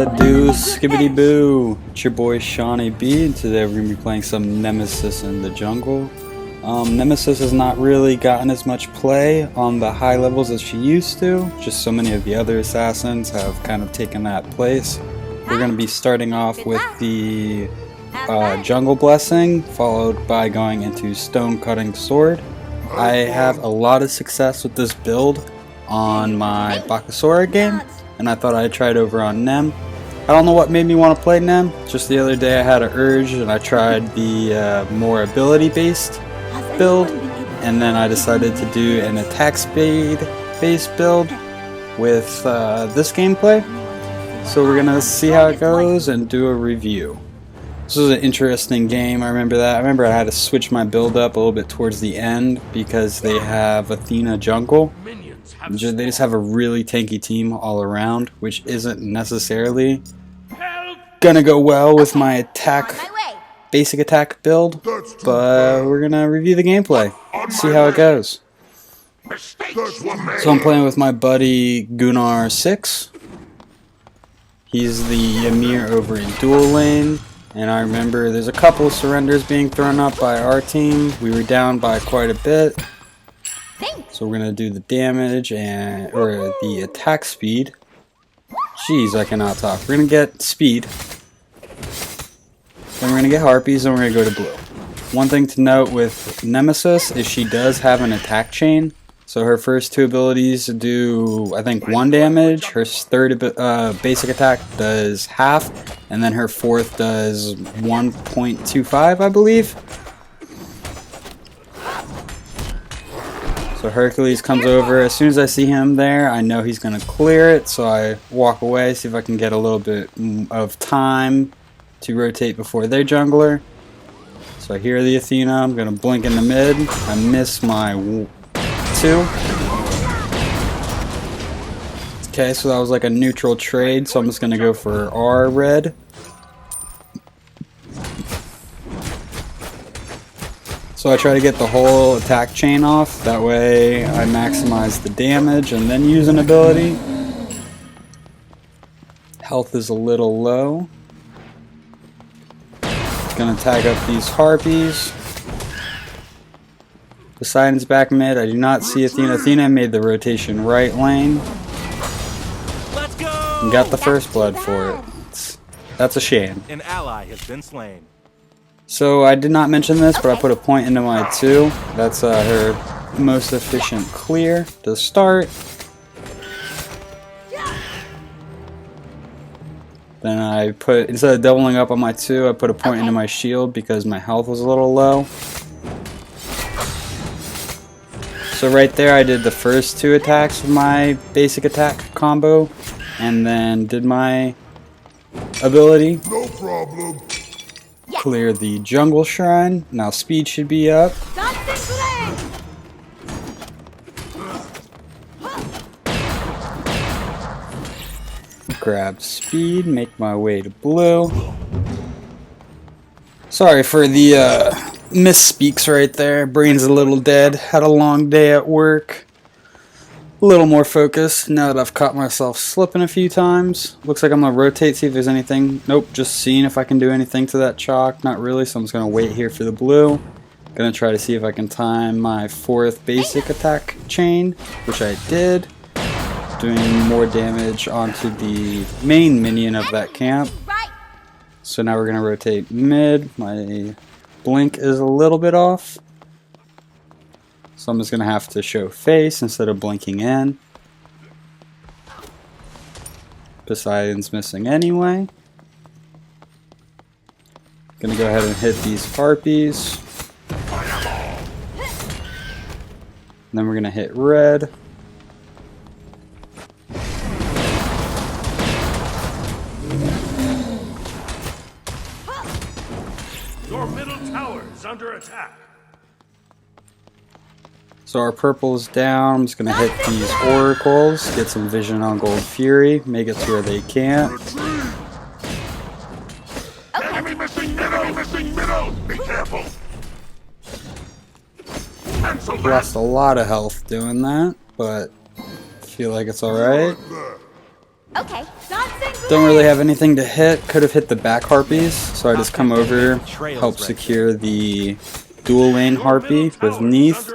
What do, skibbity boo? It's your boy SeanyB, and today we're going to be playing some Nemesis in the jungle. Nemesis has not really gotten as much play on the high levels as she used to, just so many of the other assassins have kind of taken that place. We're going to be starting off with the jungle blessing, followed by going into stone cutting sword. I have a lot of success with this build on my Bakasora game, and I thought I'd try it over on Nem. I don't know what made me want to play Nem, just the other day I had an urge and I tried the more ability based build, and then I decided to do an attack speed based build with this gameplay. So we're gonna see how it goes and do a review. This was an interesting game, I remember that. I remember I had to switch my build up a little bit towards the end because they have Athena jungle. They just have a really tanky team all around, which isn't necessarily gonna go well with my attack, basic attack build, but we're gonna review the gameplay, see how it goes. So I'm playing with my buddy Gunnar 6. He's the Ymir over in dual lane, and I remember there's a couple surrenders being thrown up by our team. We were down by quite a bit. So we're gonna do the damage or the attack speed. Jeez, I cannot talk. We're gonna get speed. Then we're gonna get harpies, and we're gonna go to blue. One thing to note with Nemesis is she does have an attack chain. So her first two abilities do, I think, 1 damage. Her third basic attack does half, and then her fourth does 1.25, I believe. So Hercules comes over. As soon as I see him there, I know he's going to clear it, so I walk away, see if I can get a little bit of time to rotate before their jungler. So I hear the Athena. I'm going to blink in the mid. I miss my 2. Okay, so that was like a neutral trade, so I'm just going to go for R red. So I try to get the whole attack chain off, that way I maximize the damage and then use an ability. Health is a little low. Gonna tag up these harpies. Poseidon's back mid. I do not see Athena. Athena made the rotation right lane. And got the first blood for it. That's a shame. An ally has been slain. So I did not mention this, but I put a point into my 2. That's her most efficient clear to start. Then I put, instead of doubling up on my 2, I put a point into my shield because my health was a little low. So right there I did the first 2 attacks with my basic attack combo, and then did my ability. No problem. Clear the jungle shrine. Now speed should be up. Grab speed, make my way to blue. Sorry for the misspeaks right there. Brain's a little dead. Had a long day at work. A little more focused now that I've caught myself slipping a few times. Looks like I'm going to rotate, see if there's anything. Nope, just seeing if I can do anything to that chalk. Not really, so I'm just going to wait here for the blue. Going to try to see if I can time my 4th basic attack chain, which I did. Doing more damage onto the main minion of that camp. So now we're going to rotate mid. My blink is a little bit off. So I'm just going to have to show face instead of blinking in. Poseidon's missing anyway. Gonna go ahead and hit these harpies. And then we're going to hit red. Your middle tower is under attack. So our purple is down. I'm just going to hit these oracles, get some vision on Gold Fury, make it to where they can't. Enemy missing middle, be careful. Lost a lot of health doing that, but I feel like it's alright. Okay. Don't really have anything to hit. Could have hit the back harpies, so I just come over, help secure the dual lane harpy with Neath.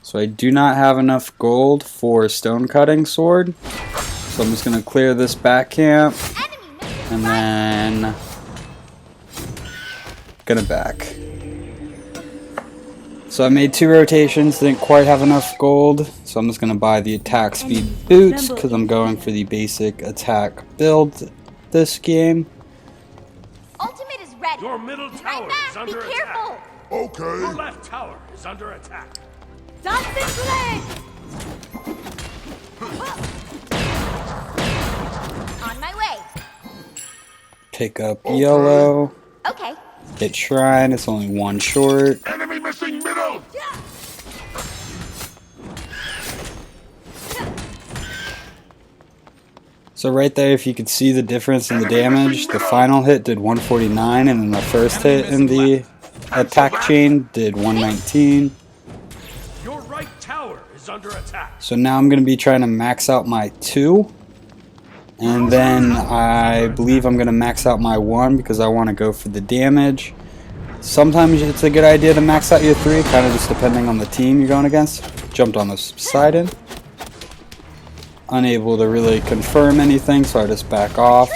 So I do not have enough gold for stone cutting sword, so I'm just going to clear this back camp and then gonna back. So I made 2 rotations, didn't quite have enough gold, so I'm just going to buy the attack speed boots because I'm going for the basic attack build this game. Ultimate is ready. Your middle tower is under Be attack. careful. Okay. Your left tower is under attack. Dancing leg. On my way. Pick up yellow. Okay. Hit shrine, it's only 1 short. Enemy missing middle. So right there, if you could see the difference in the damage, the final hit did 149 and then the first hit in the attack chain did 119. Your right tower is under attack. So now I'm going to be trying to max out my 2. And then I believe I'm going to max out my 1 because I want to go for the damage. Sometimes it's a good idea to max out your 3, kind of just depending on the team you're going against. Jumped on the Poseidon. Unable to really confirm anything, so I just back off.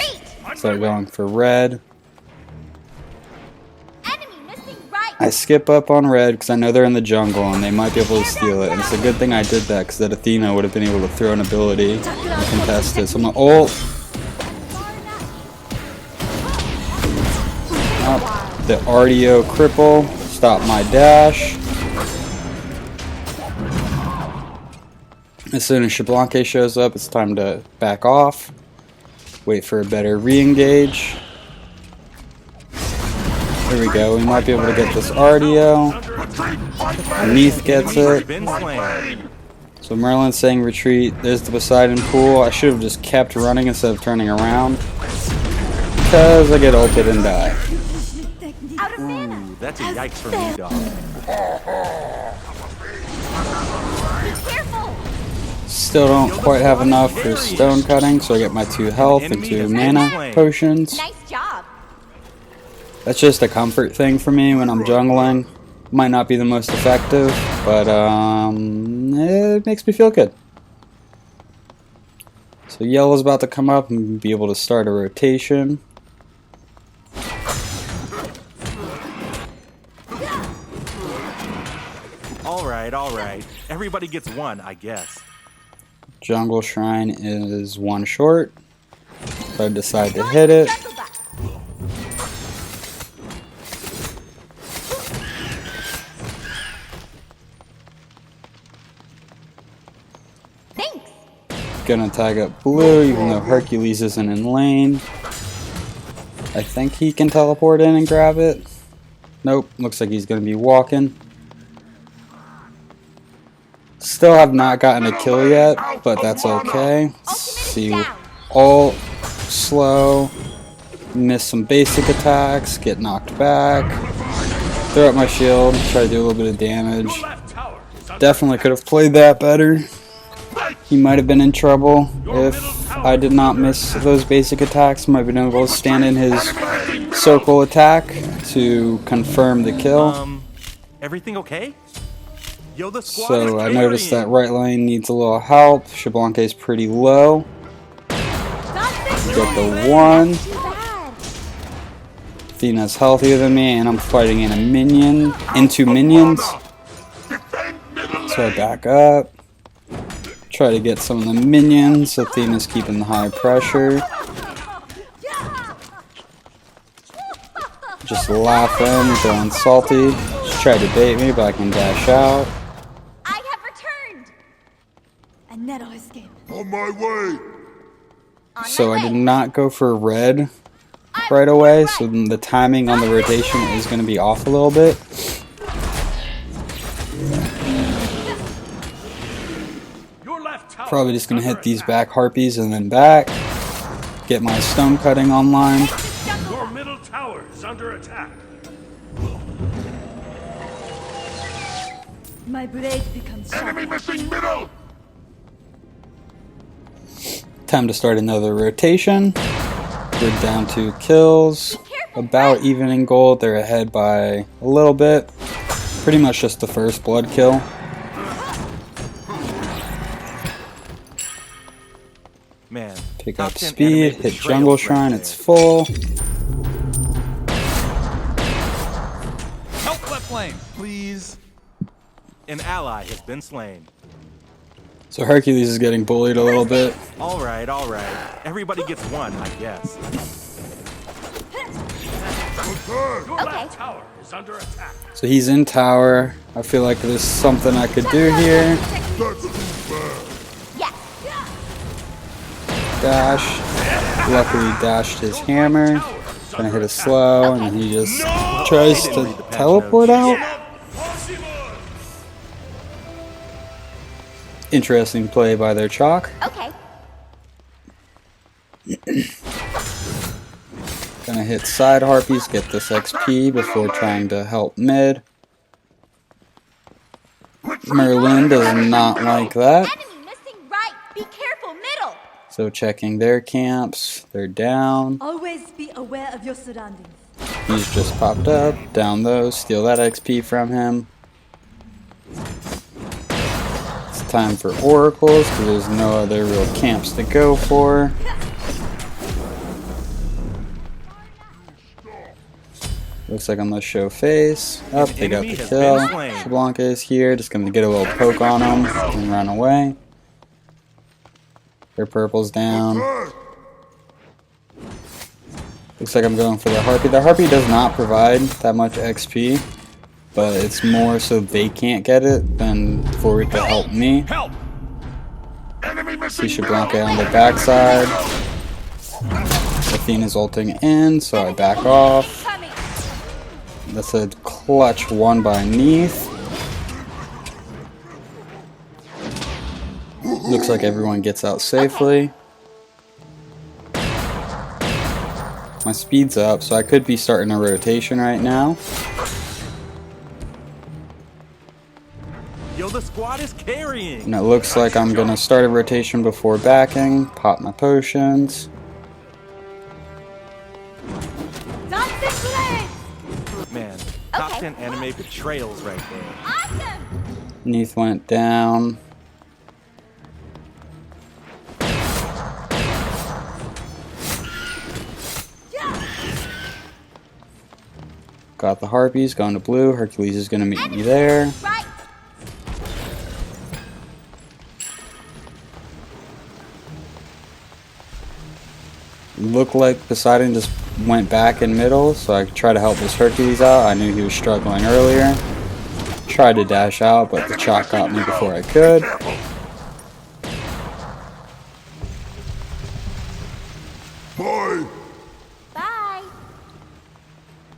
Start going for red. I skip up on red because I know they're in the jungle and they might be able to steal it. And it's a good thing I did that because that Athena would have been able to throw an ability and contest it. So I'm going to ult. The RDO cripple. Stop my dash. As soon as Shablanque shows up, it's time to back off. Wait for a better re-engage. There we go, we might be able to get this RDO. Neath gets it. So Merlin's saying retreat. There's the Poseidon pool. I should have just kept running instead of turning around. Because I get ulted and die. Ooh, that's a yikes for me, dog. Still don't quite have enough for stone cutting, so I get my 2 health and 2 mana potions. Nice job. That's just a comfort thing for me when I'm jungling. Might not be the most effective, but it makes me feel good. So yellow's about to come up and be able to start a rotation. Alright. Everybody gets 1, I guess. Jungle Shrine is 1 short, so I decide to hit it. Thanks. Gonna tag up blue, even though Hercules isn't in lane. I think he can teleport in and grab it. Nope, looks like he's gonna be walking. Still have not gotten a kill yet, but that's okay. Let's see, ult, slow, miss some basic attacks, get knocked back, throw up my shield, try to do a little bit of damage. Definitely could have played that better. He might have been in trouble if I did not miss those basic attacks. Might have been able to stand in his circle attack to confirm the kill. Everything okay? Yo, the squad So is I noticed that carrying. right lane needs a little help. Shablanque is pretty low. Get the 1. Athena's healthier than me, and I'm fighting in a minion, into minions. So I back up. Try to get some of the minions. Athena's keeping the high pressure. Just laughing, going salty. Just tried to bait me, but I can dash out. I have returned. A narrow escape. On my way. So I did not go for red right away, so then the timing on the rotation is going to be off a little bit. Your left tower. Probably just going to hit these back harpies and then back. Get my stone cutting online. Your middle tower is under attack. My blade becomes Enemy sharp. missing middle. Time to start another rotation. We're down 2 kills. About even in gold. They're ahead by a little bit. Pretty much just the first blood kill. Man, Pick top up 10 speed, anime hit betrayals jungle right shrine, there. it's full. Help left lane, please. An ally has been slain. So Hercules is getting bullied a little bit. All right, all right. Everybody gets one, I guess. Okay. Tower is under attack. So he's in tower. I feel like there's something I could do here. Yes. Dash. Luckily dashed his hammer. Gonna hit a slow and he just tries to teleport out. Interesting play by their chalk. Okay. Gonna hit side harpies, get this XP before trying to help mid. Merlin does not like that. Enemy missing right. Be careful, middle. So checking their camps, they're down. Always be aware of your surroundings. He's just popped up, down those, steal that XP from him. It's time for oracles because there's no other real camps to go for. Looks like I'm gonna show face. Oh, they got the kill. Shablanca is here, just gonna get a little poke on him and run away. Their purple's down. Looks like I'm going for the harpy. The harpy does not provide that much XP, but it's more so they can't get it than for it to help me. Help! Enemy See missing Shablanca on the backside. Athena's ulting in, so I back off. Coming. That's a clutch one by Neath. Looks like everyone gets out safely. My speed's up, so I could be starting a rotation right now. Yo, the squad is carrying. And it looks like I'm gonna start a rotation before backing, pop my potions. Dancing flame! Man, top Okay. 10 anime betrayals right there. Awesome. Neath went down. Got the harpies, going to blue. Hercules is gonna meet me there. Right. Looked like Poseidon just went back in middle, so I could try to help this Hercules out. I knew he was struggling earlier. Tried to dash out, but the chalk got me before I could. Bye. Bye.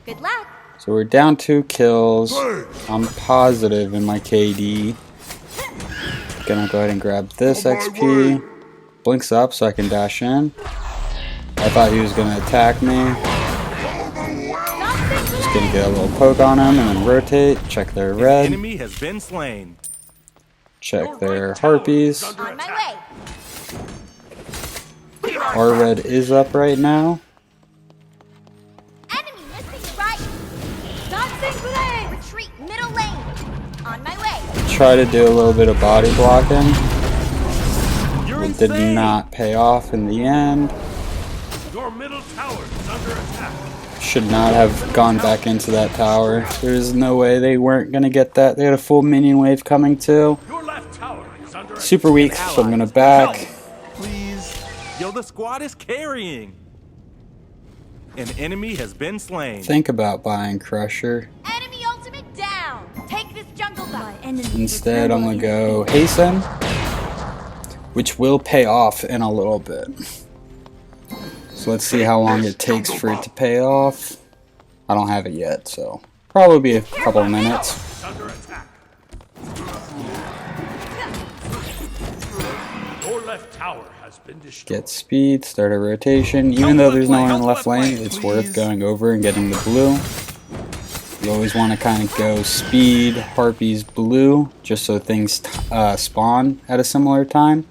Good luck. So we're down 2 kills. I'm positive in my KD. Gonna go ahead and grab this XP. Blinks up so I can dash in. I thought he was gonna attack me. Just gonna get a little poke on him and then rotate. Check their red. Enemy has been slain. Check their harpies. On my way. Our red is up right now. Enemy missing right. Dancing flame. Retreat middle lane. On my way. Try to do a little bit of body blocking. You're It did insane. not pay off in the end. Your middle tower is under attack. Should not have gone back into that tower. There's no way they weren't going to get that. They had a full minion wave coming too. Your left tower is under attack. Super weak, so I'm going to back. Please. Yo, the squad is carrying. An enemy has been slain. Think about buying Crusher. Enemy ultimate down. Take this jungle My buff. enemy Instead, I'm going to go Hasten, which will pay off in a little bit. So let's see how long it takes for it to pay off. I don't have it yet, so probably be a couple of minutes. Is under attack. Your left tower has been destroyed. Get speed, start a rotation. Even though there's no one in the left lane, it's worth going over and getting the blue. You always want to kind of go speed, harpies, blue, just so things spawn at a similar time.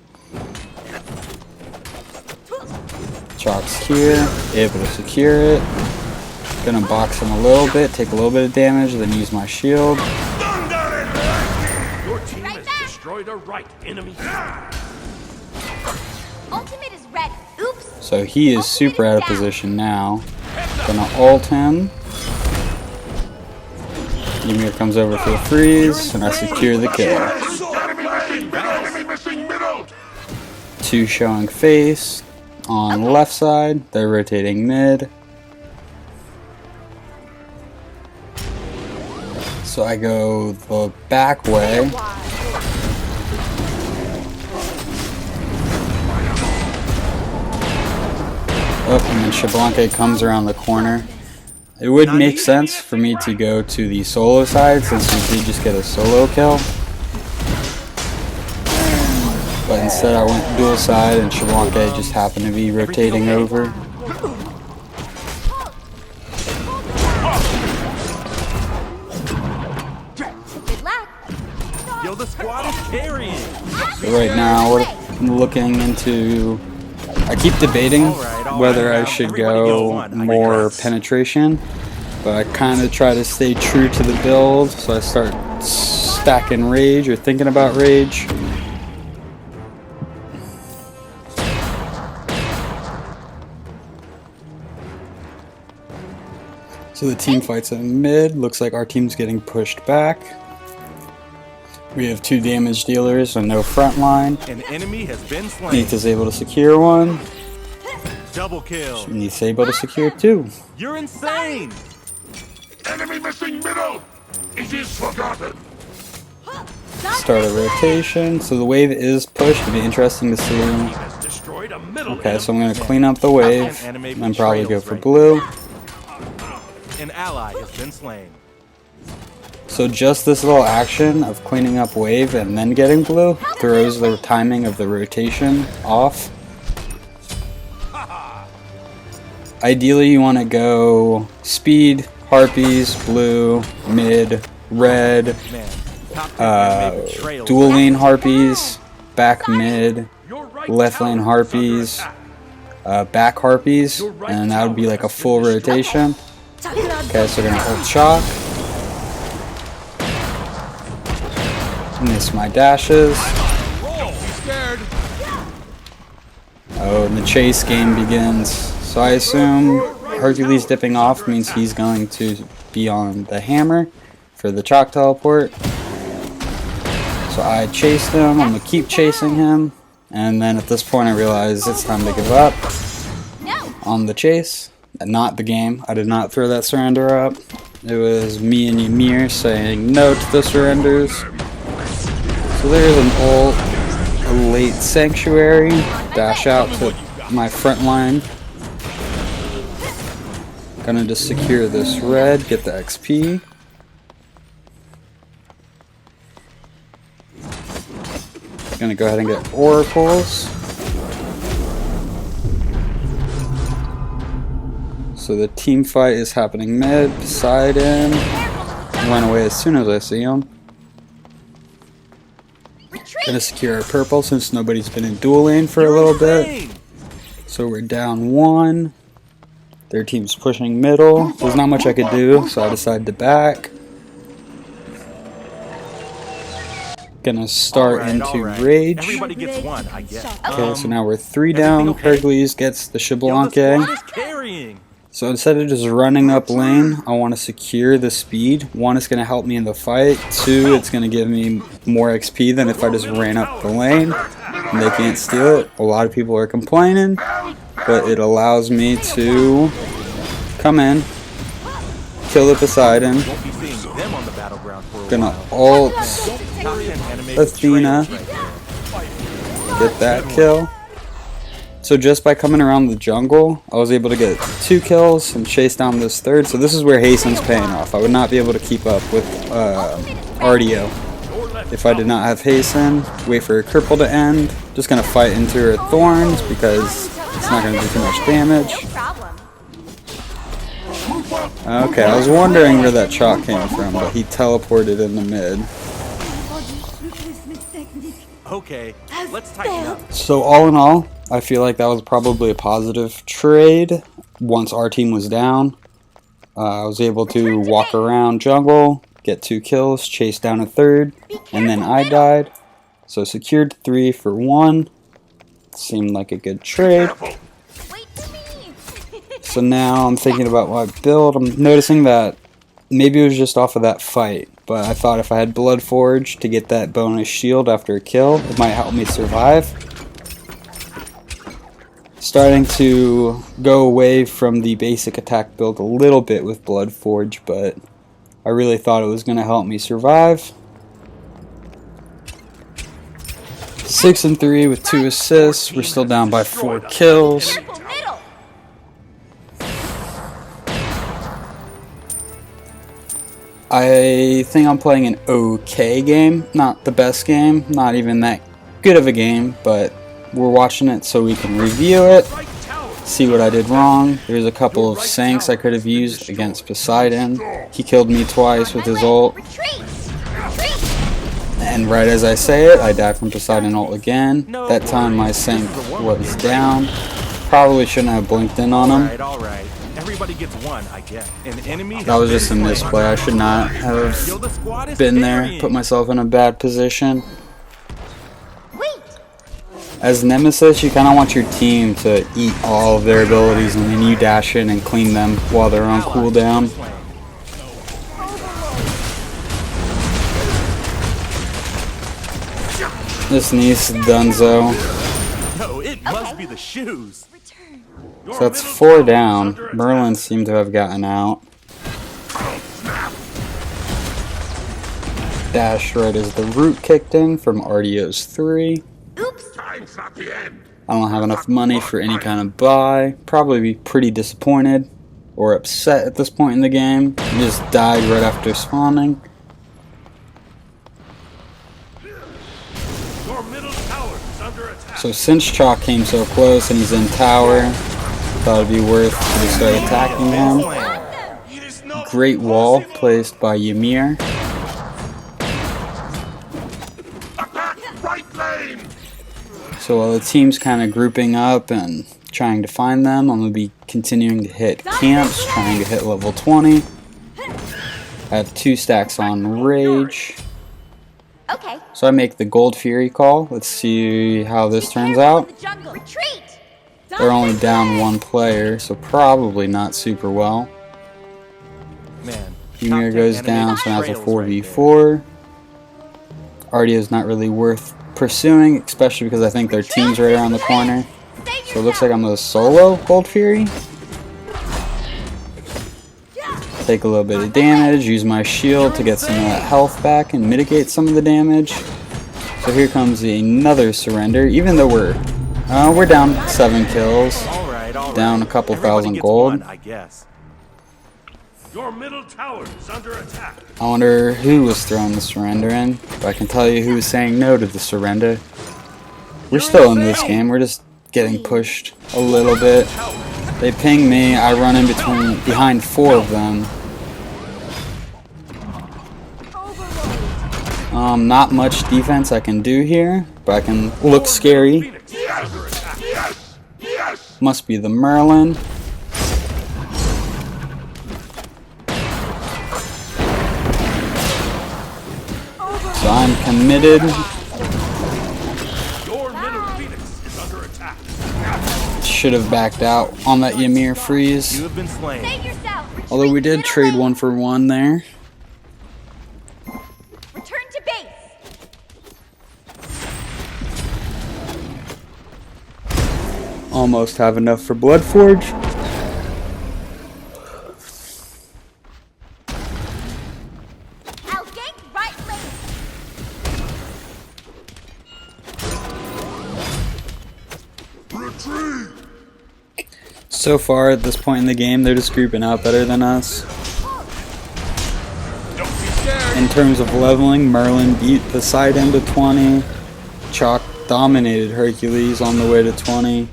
Chalk's here, able to secure it. Gonna box him a little bit, take a little bit of damage, then use my shield. Your team has destroyed a right enemy. Ultimate is ready. Oops. So he is super out of position now. Gonna ult him. Ymir comes over for the freeze, and I secure the kill. Enemy missing middle. 2 showing face on the left side. They're rotating mid. So I go the back way. Oh, and then Xbalanque comes around the corner. It would make sense for me to go to the solo side since we did just get a solo kill. But instead I went dual side and Xbalanque just happened to be rotating over. Good luck. Yo, the squad is carrying. So right now we're looking into... I keep debating whether I should go more penetration, but I kind of try to stay true to the build, so I start stacking rage or thinking about rage. So the team fights in mid. Looks like our team's getting pushed back. We have 2 damage dealers and no front line. An enemy has been slain. Neith is able to secure one. Double kill. Neith's able to secure 2. You're insane. Enemy missing middle. It is forgotten. Start a rotation. So the wave is pushed. It'll be interesting to see. Team has destroyed a middle. Okay, so I'm going to clean up the wave and probably go for blue. An ally has been slain. So just this little action of cleaning up wave and then getting blue throws the timing of the rotation off. Ideally you want to go speed, harpies, blue, mid, red, dual lane harpies, back mid, left lane harpies, back harpies, and that would be like a full rotation. Okay, so we're gonna hold chalk. Miss my dashes. Oh, and the chase game begins. So I assume Hercules dipping off means he's going to be on the hammer for the chalk teleport. So I chased him, I'm gonna keep chasing him, and then at this point I realize it's time to give up on the chase. Not the game. I did not throw that surrender up. It was me and Ymir saying no to the surrenders. So there's an ult, a late sanctuary, dash out to my front line. Gonna just secure this red, get the XP. Gonna go ahead and get oracles. So the team fight is happening mid, Poseidon. Run away as soon as I see him. Gonna secure our purple since nobody's been in dual lane for a little bit. So we're down 1. Their team's pushing middle. There's not much I could do, so I decided to back. Gonna start into rage. Everybody gets one, I guess. Okay, so now we're 3 down. Hercules gets the Xbalanque. Carrying. So instead of just running up lane, I want to secure the speed. 1, it's going to help me in the fight. 2, it's going to give me more XP than if I just ran up the lane. And they can't steal it. A lot of people are complaining, but it allows me to come in, kill the Poseidon. Won't be seeing them on the battleground for a Gonna while. ult Top 10 anime Athena. betrayals right there. Get that kill. So just by coming around the jungle, I was able to get 2 kills and chase down this 3rd. So this is where Hasten's paying off. I would not be able to keep up with RDO if I did not have Hasten. Wait for her cripple to end. Just gonna fight into her thorns because it's not gonna do too much damage. No problem. Okay, I was wondering where that chalk came from, but he teleported in the mid. Okay, let's tighten up. So all in all, I feel like that was probably a positive trade. Once our team was down, I was able to walk around jungle, get 2 kills, chase down a third, and then I died. So secured 3 for 1. Seemed like a good trade. Wait for me. So now I'm thinking about what I build. I'm noticing that maybe it was just off of that fight, but I thought if I had Blood Forge to get that bonus shield after a kill, it might help me survive. Starting to go away from the basic attack build a little bit with Blood Forge, but I really thought it was going to help me survive. 6 and 3 with 2 assists. We're still down by 4 kills. Careful, middle. I think I'm playing an okay game. Not the best game. Not even that good of a game, but we're watching it so we can review it. See what I did wrong. There's a couple of sinks I could have used against Poseidon. He killed me twice with his ult. Retreat. Retreat. And right as I say it, I die from Poseidon ult again. That time my sync was down. Probably shouldn't have blinked in on him. Alright. Everybody gets one, I guess. An enemy That was just a misplay. I should not have been there. Put myself in a bad position. Wait. As Nemesis, you kind of want your team to eat all of their abilities and then you dash in and clean them while they're on cooldown. This Nice Dunzo. No, it must be the shoes. Return. So that's 4 down. Merlin seemed to have gotten out. Dash right as the root kicked in from RDO's 3. Oops. Time's not the end. I don't have enough money for any kind of buy. Probably be pretty disappointed or upset at this point in the game. Just died right after spawning. Your middle tower is under attack. So since Chalk came so close and he's in tower, thought it'd be worth to start attacking him. It is no Great wall placed by Ymir. attack right lane. So while the team's kind of grouping up and trying to find them, I'm going to be continuing to hit camps, trying to hit level 20. I have 2 stacks on Rage. Okay. So I make the Gold Fury call. Let's see how this turns out. The jungle. Retreat. They're only down 1 player, so probably not super well. Man. Ymir top 10 goes enemy down, so now it's a betrayals right 4v4. Ardio's not really worth pursuing, especially because I think their team's right around the corner. So it looks like I'm going to solo Gold Fury. Take a little bit of damage, use my shield to get some of that health back and mitigate some of the damage. So here comes another surrender, even though we're down 7 kills, Alright. down a couple Everybody thousand gets gold. one, I guess. Your middle tower is under attack. I wonder who was throwing the surrender in, but I can tell you who was saying no to the surrender. We're still in this game, we're just getting pushed a little bit. They ping me, I run in behind 4 of them. Not much defense I can do here, but I can look scary. Must be the Merlin. So I'm committed. Your middle Phoenix is under attack. Should have backed out on that Ymir freeze. You have been slain. Save yourself. Retreat. Although we did Middle trade lane. 1 for 1 there. Return to base. Almost have enough for Blood Forge. I'll gank right lane. Retreat. So far at this point in the game, they're just grouping out better than us. Don't be scared. In terms of leveling, Merlin beat Poseidon to 20. Chalk dominated Hercules on the way to 20.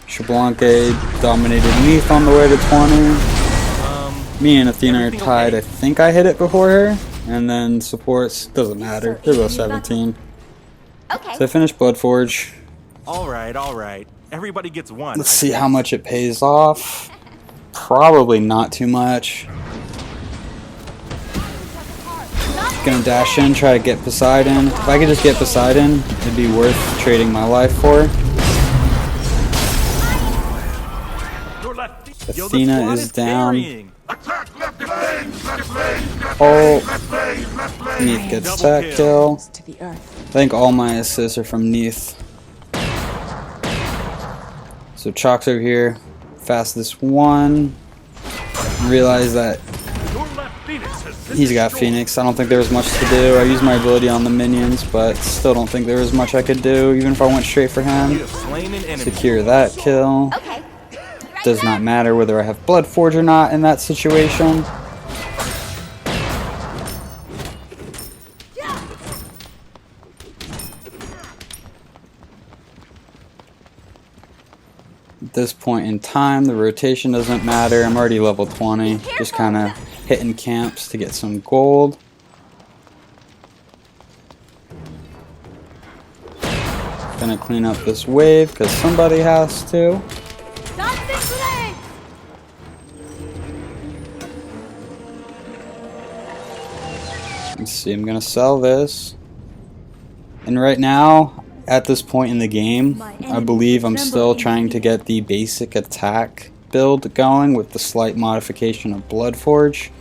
Shablanque dominated Neath on the way to 20. Me and Athena are tied. I think I hit it before her. And then supports, doesn't matter. They're both 17. Okay. So I finished Bloodforge. All right. Everybody gets one. Let's see how much it pays off. Probably not too much. Gonna dash in, try to get Poseidon. If I could just get Poseidon, it'd be worth trading my life for. Athena is down. Oh, Neath gets that kill. I think all my assists are from Neath. So Chalk's over here, fastest one. Realize that he's got Phoenix. I don't think there was much to do. I used my ability on the minions, but still don't think there was much I could do, even if I went straight for him. Secure that kill. Okay. Does not matter whether I have Bloodforge or not in that situation. At this point in time, the rotation doesn't matter. I'm already level 20. Just kind of hitting camps to get some gold. Gonna clean up this wave because somebody has to. Let's see, I'm gonna sell this. And right now, at this point in the game, I believe I'm still trying to get the basic attack build going with the slight modification of Bloodforge.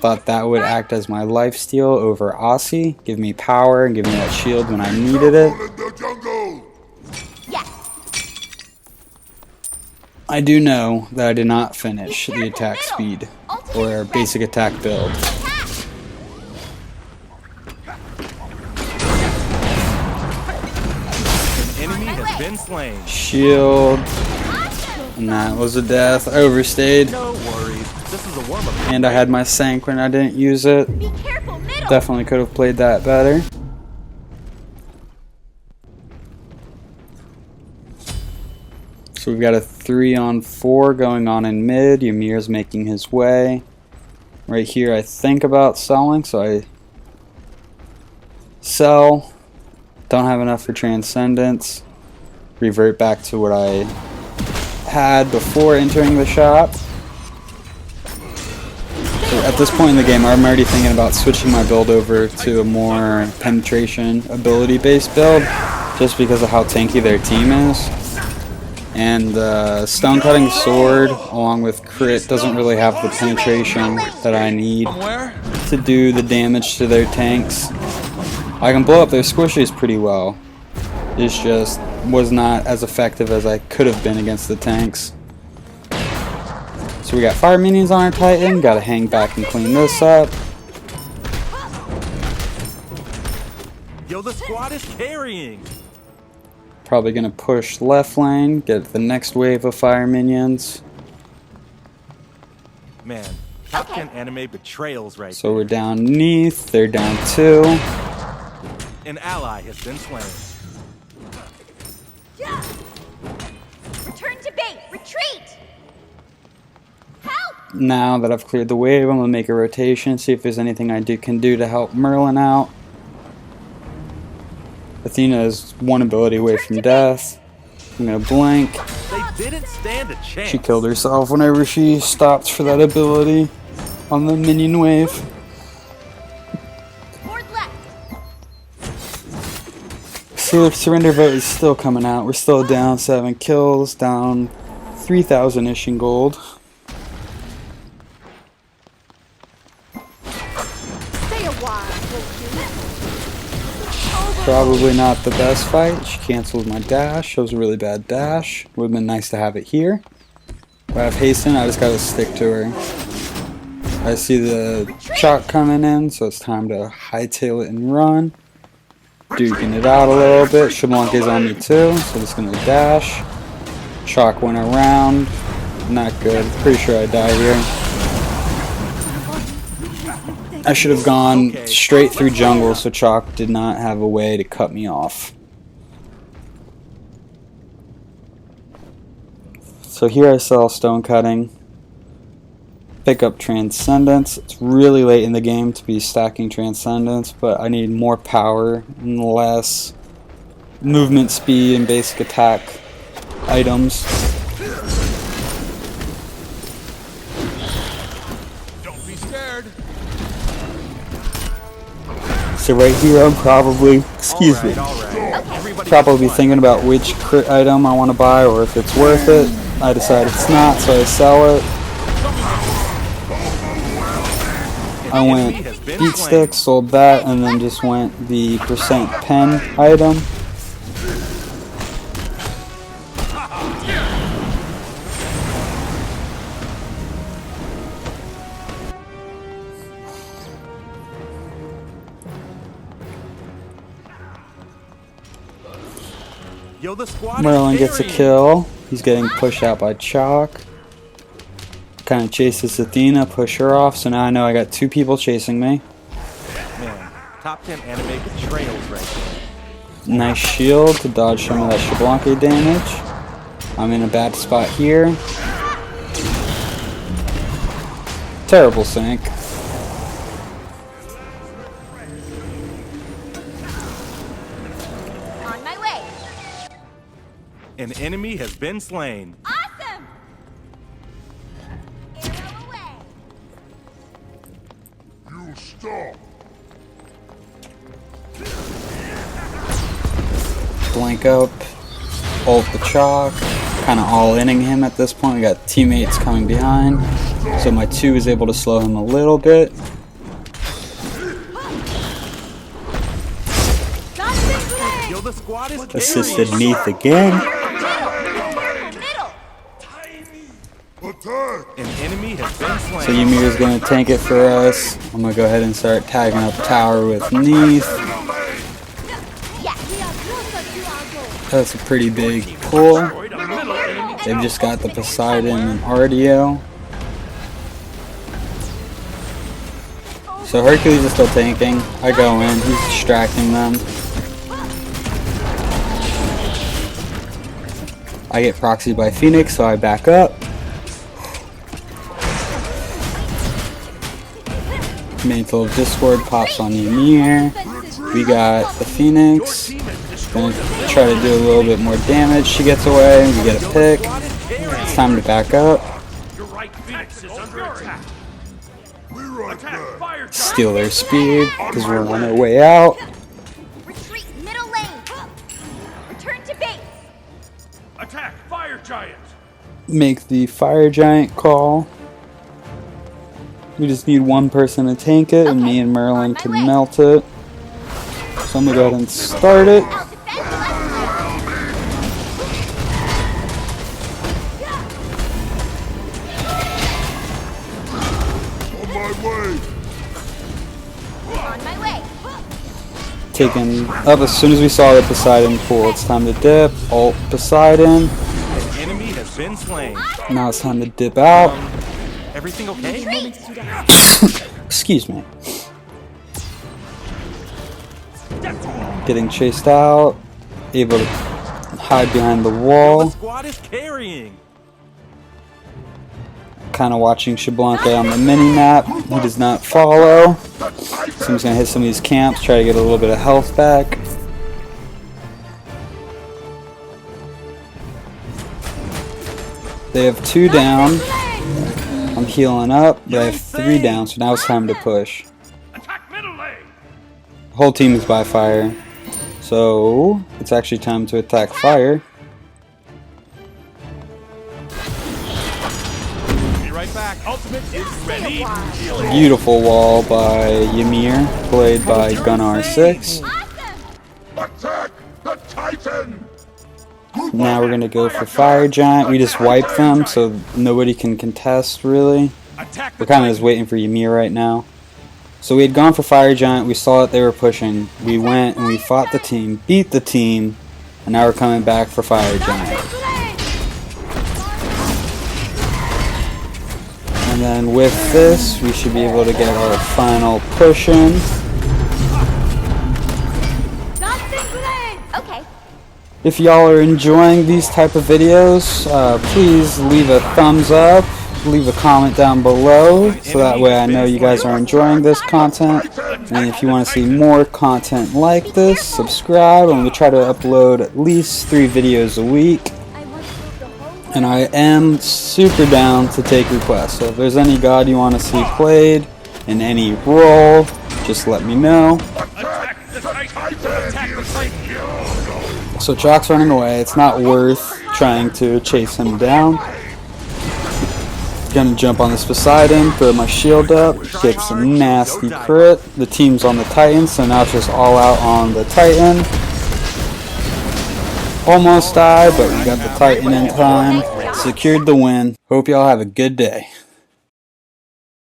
Thought that would act as my lifesteal over Aussie, give me power and give me that shield when I needed it. I do know that I did not finish the attack speed or basic attack build. Been slain. Shield. And that was a death. I overstayed. No worries. This is a warm-up. And I had my Sank when I didn't use it. Be careful, middle. Definitely could have played that better. So we've got a 3-on-4 going on in mid. Ymir's making his way. Right here I think about selling, so I sell. Don't have enough for Transcendence. Revert back to what I had before entering the shop. So at this point in the game, I'm already thinking about switching my build over to a more penetration ability based build, just because of how tanky their team is. And Stone Cutting Sword along with Crit doesn't really have the penetration that I need to do the damage to their tanks. I can blow up their squishies pretty well. It's just was not as effective as I could have been against the tanks. So we got fire minions on our Titan, gotta hang back and clean this up. Yo, the squad is carrying. Probably gonna push left lane, get the next wave of fire minions. Man, top 10 anime betrayals right So we're down Neath, they're down 2. An ally has been slain. Return to base. Retreat. Help. Now that I've cleared the wave, I'm gonna make a rotation, see if there's anything I can do to help Merlin out. Athena is one ability away from death. I'm gonna blink. They didn't stand a chance. She killed herself whenever she stopped for that ability on the minion wave. Board left. So the surrender vote is still coming out. We're still down 7 kills, down 3,000-ish in gold. Stay a while, Probably not the best fight. She canceled my dash. That was a really bad dash. Would have been nice to have it here. If I have hasten, I just gotta stick to her. I see the chalk coming in, so it's time to hightail it and run. Duking it out a little bit. Shablanke's on me too, so just gonna dash. Chalk went around. Not good. Pretty sure I die here. I should have gone straight through jungle so Chalk did not have a way to cut me off. So here I sell stone cutting. Pick up Transcendence. It's really late in the game to be stacking Transcendence, but I need more power and less movement speed and basic attack items. Don't be scared. So right here I'm probably, excuse me, All right. Everybody probably gets one. thinking about which crit item I want to buy or if it's worth it. I decide it's not, so I sell it. I went beat stick, sold that, and then just went the percent pen item. Yo, the squad Merlin is gets a carrying. kill. He's getting pushed out by Chalk. Kind of chases Athena, push her off. So now I know I got 2 people chasing me. Man, top 10 anime betrayals right there. Nice shield to dodge some of that Shablanca damage. I'm in a bad spot here. Terrible sync. On my way. An enemy has been slain. Awesome! Arrow away. You stop. Blank up. Ult the Chalk. Kind of all-inning him at this point. We got teammates coming behind. So my 2 is able to slow him a little bit. Yo, the squad is Assisted carrying. Neath again. Middle. Attack. An enemy has been slain. So Ymir is going to tank it for us. I'm going to go ahead and start tagging up tower with Neath. That's a pretty big pull. They've just got the Poseidon and RDO. So Hercules is still tanking. I go in, he's distracting them. I get proxied by Phoenix, so I back up. Mantle of Discord pops on Ymir. We got the Phoenix. Gonna try to do a little bit more damage. She gets away. We get a pick. It's time to back up. Your right Phoenix is under attack. We're right there. Fire Steal their speed because we're on our way out. Retreat middle lane. Return to base. Attack fire giant. Make the fire giant call. We just need one person to tank it, and me and Merlin can melt it. So I'm gonna go ahead and start it. I'll defend left On my way. lane. On my way. Taking up as soon as we saw the Poseidon pool. It's time to dip. Ult Poseidon. An enemy has been slain. Now it's time to dip out. Everything okay? Excuse me. Getting chased out. Able to hide behind the The wall. squad is carrying. Kind of watching Shablanca on the mini-map. He does not follow. So I'm just going to hit some of these camps, try to get a little bit of health back. They have 2 down. I'm healing up. They have 3 down, so now it's time to push. Attack middle lane. The whole team is by fire. So it's actually time to attack fire. Be right back. Ultimate is ready. Beautiful wall by Ymir, played by Gunnar6. Attack the Titan. Now we're gonna go for Fire Giant. We just wipe them so nobody can contest really. Attack We're kind of just waiting for Ymir right now. So we had gone for Fire Giant, we saw that they were pushing. We went and we fought the team, beat the team, and now we're coming back for Fire Giant. And then with this, we should be able to get our final push in. Okay. If y'all are enjoying these type of videos, please leave a thumbs up. leave a comment down below so that way I know you guys are enjoying this content. And if you want to see more content like this, subscribe, and we try to upload at least 3 videos a week. And I am super down to take requests, so if there's any god you want to see played in any role, just let me know. So Jock's running away. It's not worth trying to chase him down. Gonna jump on this Poseidon, throw my shield up, get some nasty crit. The team's on the Titan, so now it's just all out on the Titan. Almost died, but we got the Titan in time. Secured the win. Hope y'all have a good day.